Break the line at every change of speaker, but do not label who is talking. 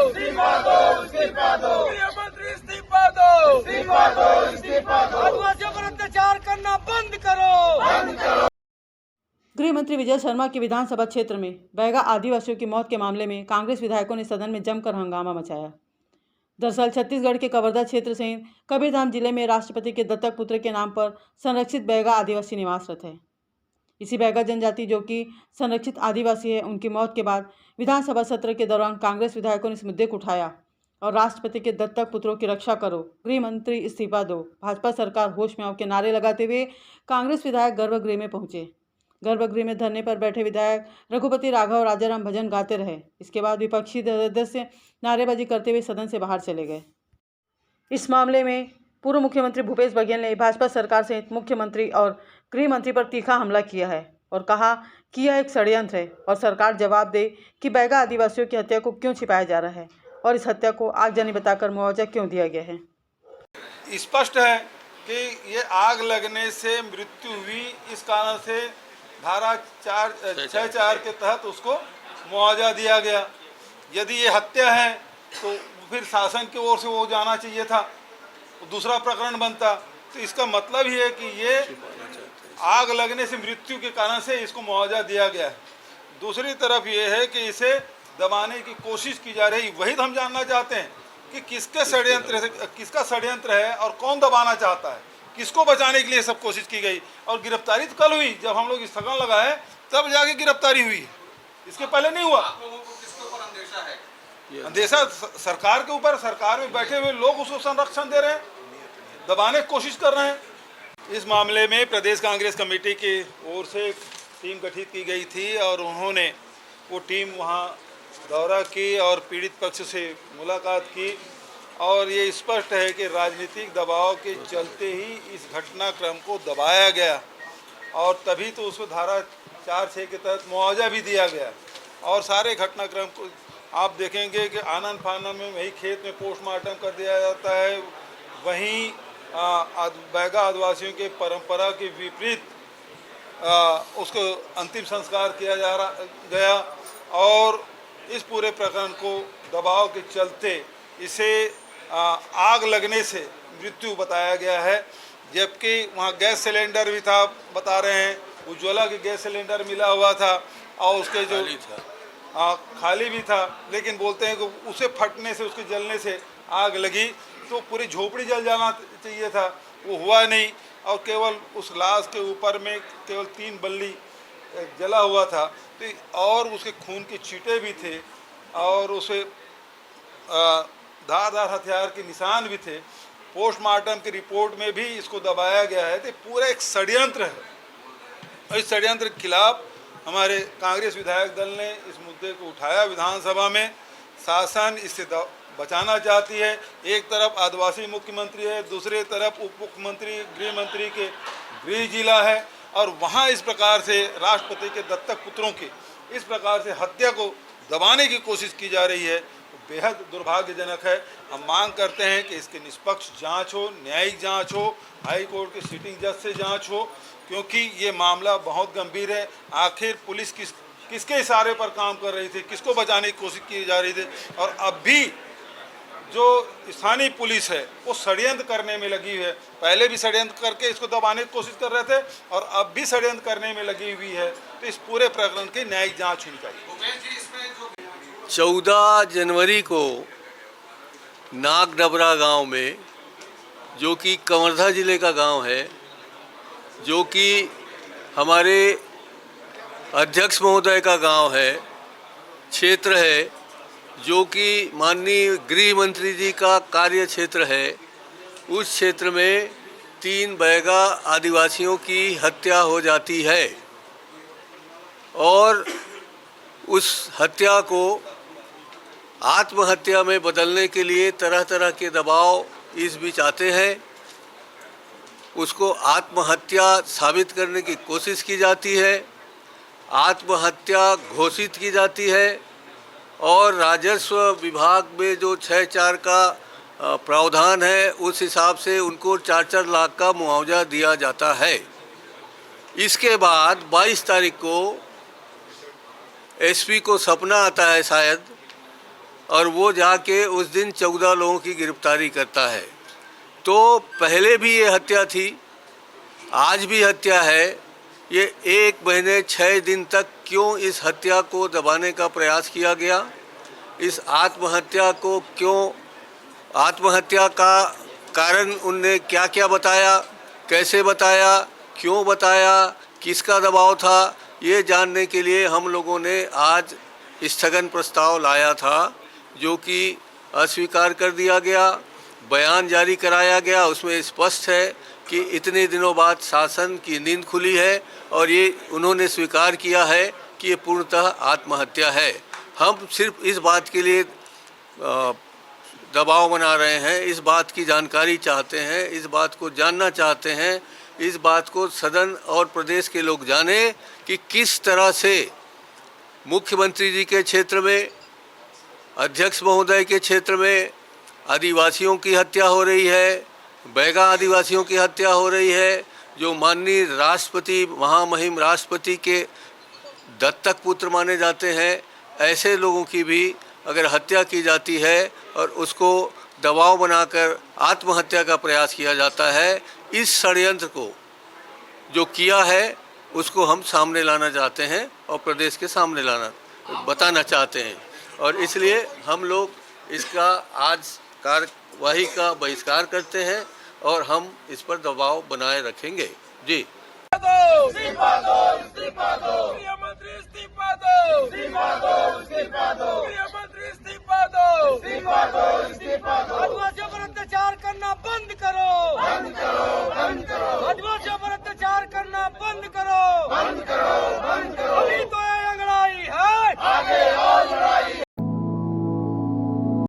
इस्तीफा दो, इस्तीफा दो, गृह मंत्री इस्तीफा दो, इस्तीफा दो, इस्तीफा दो, आदिवासियों पर अत्याचार करना बंद करो, बंद करो।
गृह मंत्री विजय शर्मा के विधानसभा क्षेत्र में बैगा आदिवासियों की मौत के मामले में कांग्रेस विधायकों ने सदन में जमकर हंगामा मचाया। दरअसल छत्तीसगढ़ के कवर्धा क्षेत्र सहित कबीरधाम जिले में राष्ट्रपति के दत्तक पुत्र के नाम पर संरक्षित बैगा आदिवासी निवासरत है। इसी बैगा जनजाति जो कि संरक्षित आदिवासी है, उनकी मौत के बाद विधानसभा सत्र के दौरान कांग्रेस विधायकों ने इस मुद्दे को उठाया और राष्ट्रपति के दत्तक पुत्रों की रक्षा करो, गृह मंत्री इस्तीफा दो, भाजपा सरकार होश में आओ के नारे लगाते हुए कांग्रेस विधायक गर्भगृह में पहुंचे। गर्भगृह में धरने पर बैठे विधायक रघुपति राघव राजाराम भजन गाते रहे। इसके बाद विपक्षी सदस्य नारेबाजी करते हुए सदन से बाहर चले गए। इस मामले में पूर्व मुख्यमंत्री भूपेश बघेल ने भाजपा सरकार सहित मुख्यमंत्री और गृह मंत्री पर तीखा हमला किया है और कहा कि यह एक षड्यंत्र है और सरकार जवाब दे कि बैगा आदिवासियों की हत्या को क्यों छिपाया जा रहा है और इस हत्या को आगजनी बताकर मुआवजा क्यों दिया गया है।
स्पष्ट है कि ये आग लगने से मृत्यु हुई, इस कारण से धारा 6(4) के तहत उसको मुआवजा दिया गया। यदि ये हत्या है तो फिर शासन की ओर से वो जाना चाहिए था, दूसरा प्रकरण बनता। तो इसका मतलब ही है कि ये आग लगने से मृत्यु के कारण से इसको मुआवजा दिया गया है। दूसरी तरफ ये है कि इसे दबाने की कोशिश की जा रही, वही तो हम जानना चाहते हैं कि किसका षड्यंत्र है और कौन दबाना चाहता है, किसको बचाने के लिए सब कोशिश की गई। और गिरफ्तारी तो कल हुई, जब हम लोग स्थगन लगाए तब जाके गिरफ्तारी हुई, इसके पहले नहीं हुआ।
आप लोगों को किसके ऊपर अंदेशा है?
अंदेशा सरकार के ऊपर, सरकार में बैठे हुए लोग उसको संरक्षण दे रहे हैं, दबाने की कोशिश कर रहे हैं। इस मामले में प्रदेश कांग्रेस कमेटी की ओर से एक टीम गठित की गई थी और उन्होंने वो टीम वहाँ दौरा की और पीड़ित पक्ष से मुलाकात की और ये स्पष्ट है कि राजनीतिक दबाव के चलते ही इस घटनाक्रम को दबाया गया और तभी तो उसको धारा 4(6) के तहत मुआवजा भी दिया गया। और सारे घटनाक्रम को आप देखेंगे कि आनन फानन में वही खेत में पोस्टमार्टम कर दिया जाता है, वहीं बैगा आदिवासियों के परंपरा के विपरीत उसको अंतिम संस्कार किया गया और इस पूरे प्रकरण को दबाव के चलते इसे आग लगने से मृत्यु बताया गया है। जबकि वहाँ गैस सिलेंडर भी था, बता रहे हैं उज्ज्वला की गैस सिलेंडर मिला हुआ था और उसके जो खाली भी था, लेकिन बोलते हैं कि उसे फटने से, उसके जलने से आग लगी। तो पूरी झोपड़ी जल जाना चाहिए था, वो हुआ नहीं और केवल उस लाश के ऊपर में केवल 3 बल्ली जला हुआ था। तो और उसके खून के छींटे भी थे और उसे धारदार हथियार के निशान भी थे। पोस्टमार्टम की रिपोर्ट में भी इसको दबाया गया है। तो पूरा एक षड्यंत्र है और इस षड्यंत्र के खिलाफ हमारे कांग्रेस विधायक दल ने इस मुद्दे को उठाया विधानसभा में। शासन इससे बचाना चाहती है, एक तरफ आदिवासी मुख्यमंत्री है, दूसरे तरफ उप मुख्यमंत्री गृह मंत्री के गृह जिला है और वहाँ इस प्रकार से राष्ट्रपति के दत्तक पुत्रों की इस प्रकार से हत्या को दबाने की कोशिश की जा रही है, बेहद दुर्भाग्यजनक है। हम मांग करते हैं कि इसकी निष्पक्ष जांच हो, न्यायिक जांच हो, हाई कोर्ट के सिटिंग जज से जांच हो, क्योंकि ये मामला बहुत गंभीर है। आखिर पुलिस किसके इशारे पर काम कर रही थी, किसको बचाने की कोशिश की जा रही थी और अब भी जो स्थानीय पुलिस है वो षड्यंत्र करने में लगी हुई है। पहले भी षड्यंत्र करके इसको दबाने की कोशिश कर रहे थे और अब भी षड्यंत्र करने में लगी हुई है। तो इस पूरे प्रकरण की न्यायिक जांच होनी चाहिए।
14 जनवरी को नागडबरा गांव में, जो कि कवर्धा जिले का गांव है, जो कि हमारे अध्यक्ष महोदय का गांव है, क्षेत्र है, जो कि माननीय गृह मंत्री जी का कार्य क्षेत्र है, उस क्षेत्र में 3 बैगा आदिवासियों की हत्या हो जाती है और उस हत्या को आत्महत्या में बदलने के लिए तरह तरह के दबाव इस बीच आते हैं। उसको आत्महत्या साबित करने की कोशिश की जाती है, आत्महत्या घोषित की जाती है और राजस्व विभाग में जो 6(4) का प्रावधान है उस हिसाब से उनको 4-4 लाख का मुआवजा दिया जाता है। इसके बाद 22 तारीख को एसपी को सपना आता है शायद और वो जाके उस दिन 14 लोगों की गिरफ्तारी करता है। तो पहले भी ये हत्या थी, आज भी हत्या है। ये 1 महीने 6 दिन तक क्यों इस हत्या को दबाने का प्रयास किया गया? इस आत्महत्या को क्यों, आत्महत्या का कारण उनने क्या क्या बताया, कैसे बताया, क्यों बताया, किसका दबाव था, ये जानने के लिए हम लोगों ने आज स्थगन प्रस्ताव लाया था, जो कि अस्वीकार कर दिया गया। बयान जारी कराया गया, उसमें स्पष्ट है कि इतने दिनों बाद शासन की नींद खुली है और ये उन्होंने स्वीकार किया है कि ये पूर्णतः आत्महत्या है। हम सिर्फ इस बात के लिए दबाव बना रहे हैं, इस बात की जानकारी चाहते हैं, इस बात को जानना चाहते हैं, इस बात को सदन और प्रदेश के लोग जाने कि किस तरह से मुख्यमंत्री जी के क्षेत्र में, अध्यक्ष महोदय के क्षेत्र में आदिवासियों की हत्या हो रही है, बैगा आदिवासियों की हत्या हो रही है, जो माननीय राष्ट्रपति, महामहिम राष्ट्रपति के दत्तक पुत्र माने जाते हैं, ऐसे लोगों की भी अगर हत्या की जाती है और उसको दबाव बनाकर आत्महत्या का प्रयास किया जाता है, इस षड्यंत्र को जो किया है उसको हम सामने लाना चाहते हैं और प्रदेश के सामने बताना चाहते हैं। और इसलिए हम लोग इसका आज कार्यवाही का बहिष्कार करते हैं और हम इस पर दबाव बनाए रखेंगे। जी,
इस्तीफा दो, इस्तीफा दो, गृहमंत्री इस्तीफा दो, इस्तीफा दो, इस्तीफा दो, गृहमंत्री इस्तीफा दो, इस्तीफा दो, इस्तीफा दो।